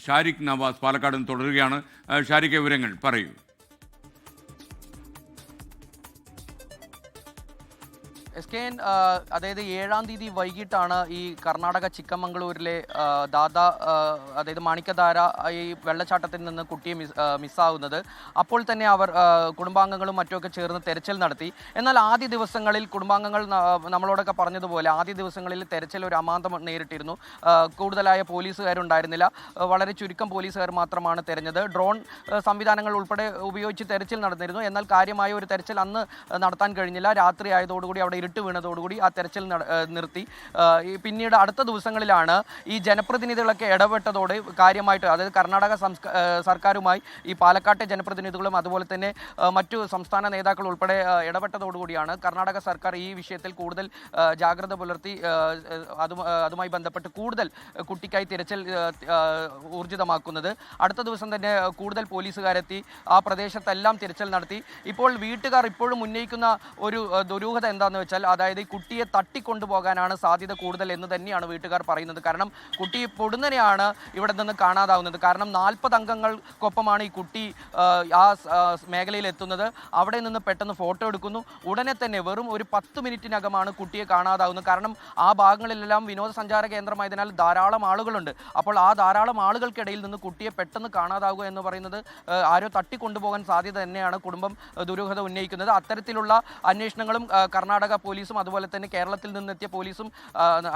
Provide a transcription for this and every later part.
ഷാരിഖ് നവാസ് പാലക്കാട് നിന്ന് തുടരുകയാണ്. ഷാരിഖ്, വിവരങ്ങൾ പറയൂ. SKN, അതായത് 7-ാം തീയതി വൈകിട്ടാണ് ഈ കർണാടക ചിക്കമംഗളൂരിലെ ദാദ, അതായത് മാണിക്കധാര ഈ വെള്ളച്ചാട്ടത്തിൽ നിന്ന് കുട്ടിയെ മിസ്സാവുന്നത്. അപ്പോൾ തന്നെ അവർ കുടുംബാംഗങ്ങളും മറ്റുമൊക്കെ ചേർന്ന് തെരച്ചിൽ നടത്തി. എന്നാൽ ആദ്യ ദിവസങ്ങളിൽ കുടുംബാംഗങ്ങൾ നമ്മളോടൊക്കെ പറഞ്ഞതുപോലെ ആദ്യ ദിവസങ്ങളിൽ തെരച്ചിൽ ഒരു അമാന്തം നേരിട്ടിരുന്നു. കൂടുതലായ പോലീസുകാരുണ്ടായിരുന്നില്ല, വളരെ ചുരുക്കം പോലീസുകാർ മാത്രമാണ് തെരഞ്ഞത്. ഡ്രോൺ സംവിധാനങ്ങൾ ഉൾപ്പെടെ ഉപയോഗിച്ച് തെരച്ചിൽ നടന്നിരുന്നു. എന്നാൽ കാര്യമായ ഒരു തെരച്ചിൽ അന്ന് നടത്താൻ കഴിഞ്ഞില്ല. രാത്രി ആയതോടുകൂടി അവിടെ ഇരുട്ട് വീണതോടുകൂടി ആ തെരച്ചിൽ നിർത്തി. പിന്നീട് അടുത്ത ദിവസങ്ങളിലാണ് ഈ ജനപ്രതിനിധികളൊക്കെ ഇടപെട്ടതോടെ കാര്യമായിട്ട്, അതായത് കർണാടക സർക്കാരുമായി ഈ പാലക്കാട്ടെ ജനപ്രതിനിധികളും അതുപോലെ തന്നെ മറ്റു സംസ്ഥാന നേതാക്കൾ ഉൾപ്പെടെ ഇടപെട്ടതോടുകൂടിയാണ് കർണാടക സർക്കാർ ഈ വിഷയത്തിൽ കൂടുതൽ ജാഗ്രത പുലർത്തി അതുമായി ബന്ധപ്പെട്ട് കൂടുതൽ കുട്ടിക്കായി തിരച്ചിൽ ഊർജിതമാക്കുന്നത്. അടുത്ത ദിവസം തന്നെ കൂടുതൽ പോലീസുകാരെത്തി ആ പ്രദേശത്തെല്ലാം തിരച്ചിൽ നടത്തി. ഇപ്പോൾ വീട്ടുകാർ ഇപ്പോഴും ഉന്നയിക്കുന്ന ഒരു ദുരൂഹത എന്താണെന്ന് വെച്ചാൽ, അതായത് ഈ കുട്ടിയെ തട്ടിക്കൊണ്ടുപോകാനാണ് സാധ്യത കൂടുതൽ എന്ന് തന്നെയാണ് വീട്ടുകാർ പറയുന്നത്. കാരണം കുട്ടി പൊടുന്നനെയാണ് ഇവിടെ നിന്ന് കാണാതാവുന്നത്. കാരണം 40 അംഗങ്ങൾക്കൊപ്പമാണ് ഈ കുട്ടി ആ മേഖലയിൽ എത്തുന്നത്. അവിടെ നിന്ന് പെട്ടെന്ന് ഫോട്ടോ എടുക്കുന്നു. ഉടനെ തന്നെ വെറും ഒരു 10 മിനിറ്റിനകമാണ് കുട്ടിയെ കാണാതാവുന്നത്. കാരണം ആ ഭാഗങ്ങളിലെല്ലാം വിനോദസഞ്ചാര കേന്ദ്രമായതിനാൽ ധാരാളം ആളുകളുണ്ട്. അപ്പോൾ ആ ധാരാളം ആളുകൾക്കിടയിൽ നിന്ന് കുട്ടിയെ പെട്ടെന്ന് കാണാതാവുക എന്ന് പറയുന്നത് ആരോ തട്ടിക്കൊണ്ടുപോകാൻ സാധ്യത തന്നെയാണ് കുടുംബം ദുരൂഹത ഉന്നയിക്കുന്നത്. അത്തരത്തിലുള്ള അന്വേഷണങ്ങളും കർണാടക പോലീസും അതുപോലെ തന്നെ കേരളത്തിൽ നിന്നെത്തിയ പോലീസും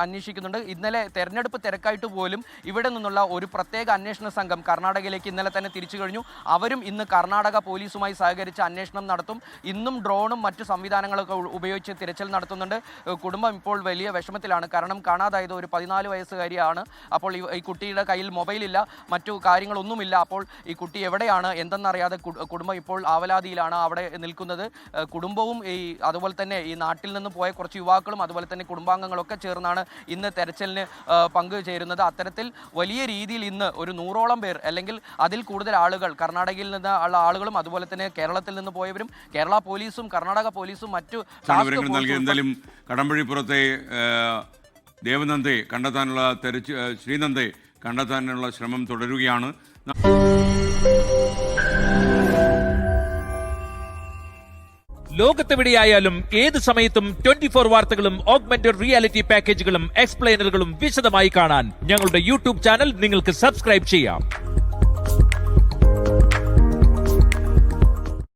അന്വേഷിക്കുന്നുണ്ട്. ഇന്നലെ തെരഞ്ഞെടുപ്പ് തിരക്കായിട്ട് പോലും ഇവിടെ നിന്നുള്ള ഒരു പ്രത്യേക അന്വേഷണ സംഘം കർണാടകയിലേക്ക് ഇന്നലെ തന്നെ തിരിച്ചു കഴിഞ്ഞു. അവരും ഇന്ന് കർണാടക പോലീസുമായി സഹകരിച്ച് അന്വേഷണം നടത്തും. ഇന്നും ഡ്രോണും മറ്റു സംവിധാനങ്ങളൊക്കെ ഉപയോഗിച്ച് തിരച്ചിൽ നടത്തുന്നുണ്ട്. കുടുംബം ഇപ്പോൾ വലിയ വിഷമത്തിലാണ്. കാരണം കാണാതായത് ഒരു 14 വയസ്സുകാരിയാണ്. അപ്പോൾ ഈ കുട്ടിയുടെ കയ്യിൽ മൊബൈലില്ല, മറ്റു കാര്യങ്ങളൊന്നുമില്ല. അപ്പോൾ ഈ കുട്ടി എവിടെയാണ് എന്തെന്നറിയാതെ കുടുംബം ഇപ്പോൾ ആവലാതിയിലാണ് അവിടെ നിൽക്കുന്നത്. കുടുംബവും അതുപോലെ തന്നെ ഈ നാട്ടിൽ നിന്ന് പോയ കുറച്ച് യുവാക്കളും അതുപോലെ തന്നെ കുടുംബാംഗങ്ങളൊക്കെ ചേർന്നാണ് ഇന്ന് തെരച്ചിലിന് പങ്കുചേരുന്നത്. അത്തരത്തിൽ വലിയ രീതിയിൽ ഇന്ന് ഒരു 100ഓളം പേർ അല്ലെങ്കിൽ അതിൽ കൂടുതൽ ആളുകൾ കർണാടകയിൽ നിന്ന് ഉള്ള ആളുകളും അതുപോലെ തന്നെ കേരളത്തിൽ നിന്ന് പോയവരും കേരള പോലീസും കർണാടക പോലീസും മറ്റു എന്തായാലും കടമ്പഴിപ്പുറത്തെ ദേവനന്ദയെ കണ്ടെത്താനുള്ള ശ്രീനന്ദയെ കണ്ടെത്താനുള്ള ശ്രമം തുടരുകയാണ്. ലോകത്തെവിടെയായാലും ഏത് സമയത്തും 24 വാർത്തകളും ഓഗ്മെന്റഡ് റിയാലിറ്റി പാക്കേജുകളും എക്സ്പ്ലെയിനറുകളും വിശദമായി കാണാൻ ഞങ്ങളുടെ യൂട്യൂബ് ചാനൽ നിങ്ങൾക്ക് സബ്സ്ക്രൈബ് ചെയ്യാം.